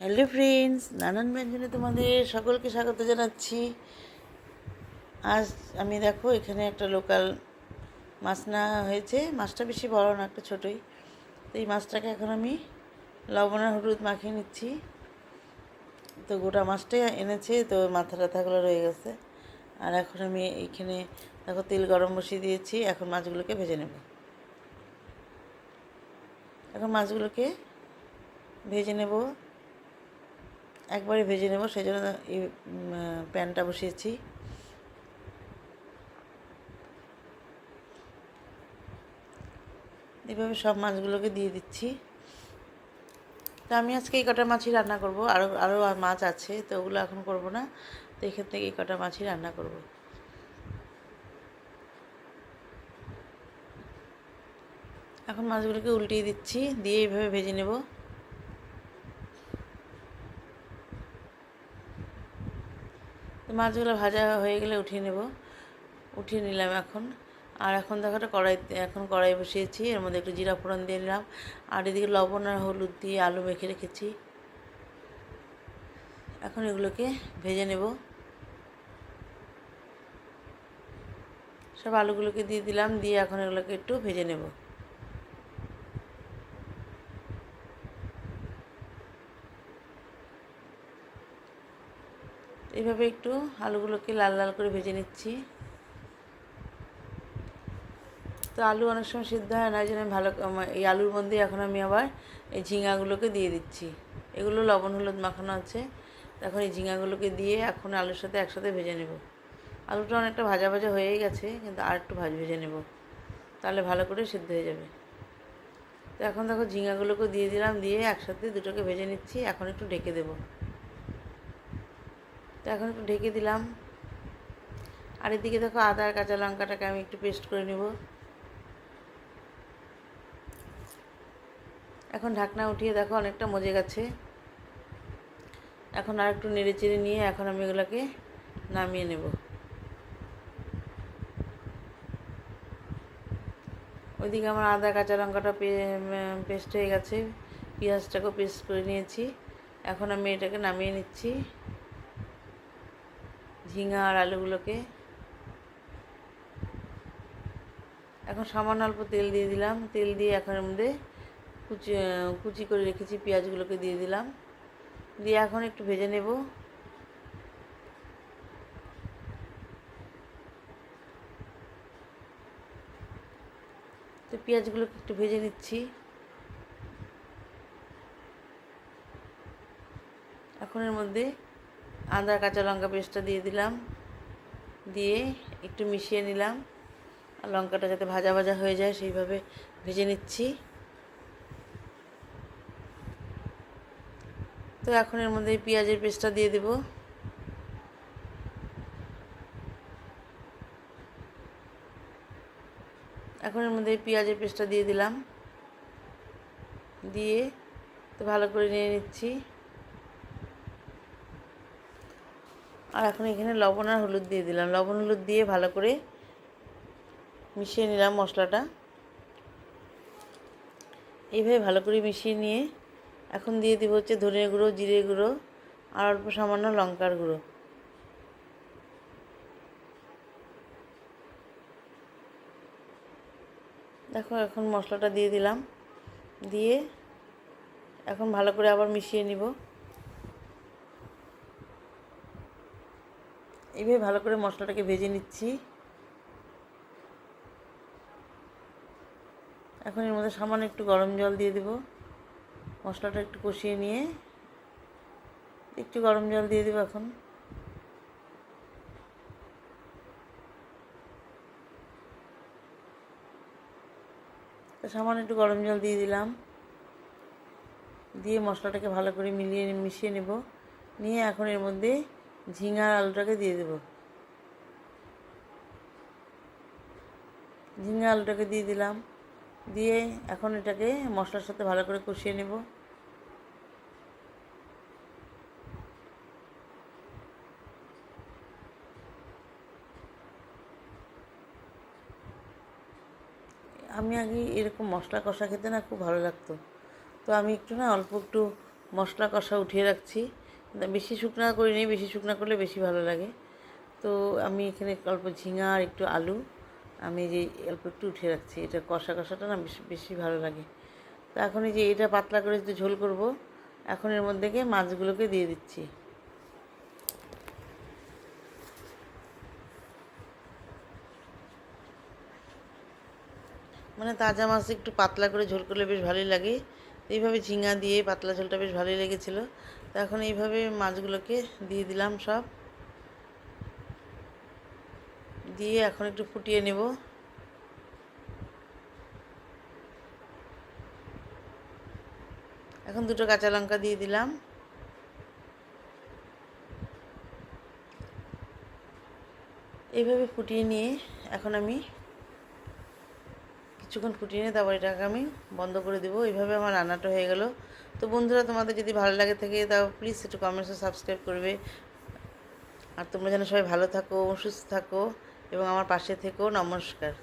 Hello friends, নানান ব্যঞ্জনে তোমাদের সকলকে স্বাগত জানাচ্ছি। আজ আমি দেখো এখানে একটা লোকাল মাছ নেওয়া হয়েছে। মাছটা বেশি বড় না, একটা ছোটোই। তো এই মাছটাকে এখন আমি লবণ আর হলুদ মাখিয়ে নিচ্ছি। তো গোটা মাছটাই এনেছে, তো মাথা টাথাগুলো রয়ে গেছে। আর এখন আমি এইখানে দেখো তেল গরম বসিয়ে দিয়েছি। এখন মাছগুলোকে ভেজে নেব। মাছগুলোকে ভেজে নেব, একবারে ভেজে নেব, সেই জন্য এই প্যানটা বসিয়েছি। এভাবে সব মাছগুলোকে দিয়ে দিচ্ছি। তো আমি আজকে এই কটা মাছই রান্না করব, আরও মাছ আছে, তো ওগুলো এখন করব না। তো এখান থেকে এই কটা মাছই রান্না করব। এখন মাছগুলোকে উল্টিয়ে দিচ্ছি, দিয়ে এইভাবে ভেজে নেব। তো মাছগুলো ভাজা হয়ে গেলে উঠিয়ে নিলাম এখন। আর এখন দেখো কড়াই বসিয়েছি, এর মধ্যে একটু জিরা ফোড়ন দিয়ে নিলাম। আর এদিকে লবণ আর হলুদ দিয়ে আলু মেখে রেখেছি। এখন এগুলোকে ভেজে নেব। সব আলুগুলোকে দিয়ে দিলাম, দিয়ে এখন এগুলোকে একটু ভেজে নেব। এইভাবে একটু আলুগুলোকে লাল লাল করে ভেজে নিচ্ছি। তো আলু অনেক সময় সিদ্ধ হয় না, এই জন্য এই আলুর মধ্যে এখন আমি আবার এই ঝিঙাগুলোকে দিয়ে দিচ্ছি। এগুলো লবণ হলুদ মাখানো আছে। এখন এই ঝিঙাগুলোকে দিয়ে এখন আলুর সাথে একসাথে ভেজে নেব। আলুটা অনেকটা ভাজা ভাজা হয়েই গেছে, কিন্তু আর একটু ভেজে নেব, তাহলে ভালো করে সিদ্ধ হয়ে যাবে। তো এখন দেখো ঝিঙাগুলোকে দিয়ে দিলাম, দিয়ে একসাথে দুটোকে ভেজে নিচ্ছি। এখন একটু ঢেকে দেব। তো এখন একটু ঢেকে দিলাম। আর এদিকে দেখো আদা আর কাঁচা লঙ্কাটাকে আমি একটু পেস্ট করে নেব। এখন ঢাকনা উঠিয়ে দেখো অনেকটা মজে গেছে। এখন আর একটু নেড়ে চেড়ে নিয়ে এখন আমি এগুলোকে নামিয়ে নেব। ওইদিকে আমার আদা কাঁচা লঙ্কাটা পেস্ট হয়ে গেছে, পেঁয়াজটাকেও পেস্ট করে নিয়েছি। এখন আমি এটাকে নামিয়ে নিচ্ছি, ঝিঙা আর আলুগুলোকে। এখন সামান্য অল্প তেল দিয়ে দিলাম। তেল দিয়ে এখন এর মধ্যে কুচি করে রেখেছি পেঁয়াজগুলোকে দিয়ে দিলাম, দিয়ে এখন একটু ভেজে নেব। তো পেঁয়াজগুলোকে একটু ভেজে নিচ্ছি। এখন এর মধ্যে আদা কাঁচা লঙ্কা পেস্টটা দিয়ে দিলাম, দিয়ে একটু মিশিয়ে নিলাম। আর লঙ্কাটা যাতে ভাজা ভাজা হয়ে যায় সেইভাবে ভেজে নিচ্ছি। তো এখন এর মধ্যে পেঁয়াজের পেস্টটা দিয়ে দেব। এখন এর মধ্যে পেঁয়াজের পেস্টটা দিয়ে দিলাম, দিয়ে তো ভালো করে নিয়ে নিচ্ছি। আর এখন এখানে লবণ আর হলুদ দিয়ে দিলাম। লবণ হলুদ দিয়ে ভালো করে মিশিয়ে নিলাম মশলাটা। এইভাবে ভালো করে মিশিয়ে নিয়ে এখন দিয়ে দিব হচ্ছে ধনে গুঁড়ো, জিরে গুঁড়ো আর অল্প সামান্য লঙ্কার গুঁড়ো। দেখো এখন মশলাটা দিয়ে দিলাম, দিয়ে এখন ভালো করে আবার মিশিয়ে নিব। এইভাবে ভালো করে মশলাটাকে ভেজে নিচ্ছি। এখন এর মধ্যে সামান্য একটু গরম জল দিয়ে দেব। মশলাটা একটু কষিয়ে নিয়ে একটু গরম জল দিয়ে দেবো। এখন সামান্য একটু গরম জল দিয়ে দিলাম, দিয়ে মশলাটাকে ভালো করে মিশিয়ে নেব। নিয়ে এখন এর মধ্যে ঝিঙা আর আলুটাকে দিয়ে দেব। ঝিঙা আলুটাকে দিয়ে দিলাম, দিয়ে এখন এটাকে মশলার সাথে ভালো করে কষিয়ে নেব। আমি আগে এরকম মশলা কষা খেতে না খুব ভালো লাগতো। তো আমি একটু অল্প একটু মশলা কষা উঠিয়ে রাখছি। বেশি শুকনা করিনি, বেশি শুকনা করলে বেশি ভালো লাগে। তো আমি এখানে অল্প ঝিঙা আর একটু আলু আমি যে অল্প একটু উঠিয়ে রাখছি। এটা কষা কষাটা না বেশি বেশি ভালো লাগে। তো এখন এই যে এটা পাতলা করে যদি ঝোল করব, এখন এর মধ্যে গিয়ে মাছগুলোকে দিয়ে দিচ্ছি। মানে তাজা মাছ একটু পাতলা করে ঝোল করলে বেশ ভালোই লাগে। এইভাবে ঝিঙা দিয়ে পাতলা ঝোলটা বেশ ভালোই লেগেছিলো। তো এখন এইভাবে মাছগুলোকে দিয়ে দিলাম সব, দিয়ে এখন একটু ফুটিয়ে নেব। এখন দুটো কাঁচা লঙ্কা দিয়ে দিলাম। এইভাবে ফুটিয়ে নিয়ে এখন আমি কিছুক্ষণ ফুটিয়ে নিয়ে তারপর এটাকে আমি বন্ধ করে দেবো। এইভাবে আমার রান্নাটা হয়ে গেল। তো বন্ধুরা, তোমাদের যদি ভালো লাগে থাকে তাও প্লিজ একটু কমেন্টসে সাবস্ক্রাইব করবে। আর তোমরা যেন সবাই ভালো থাকো, সুস্থ থাকো এবং আমার পাশে থেকো। নমস্কার।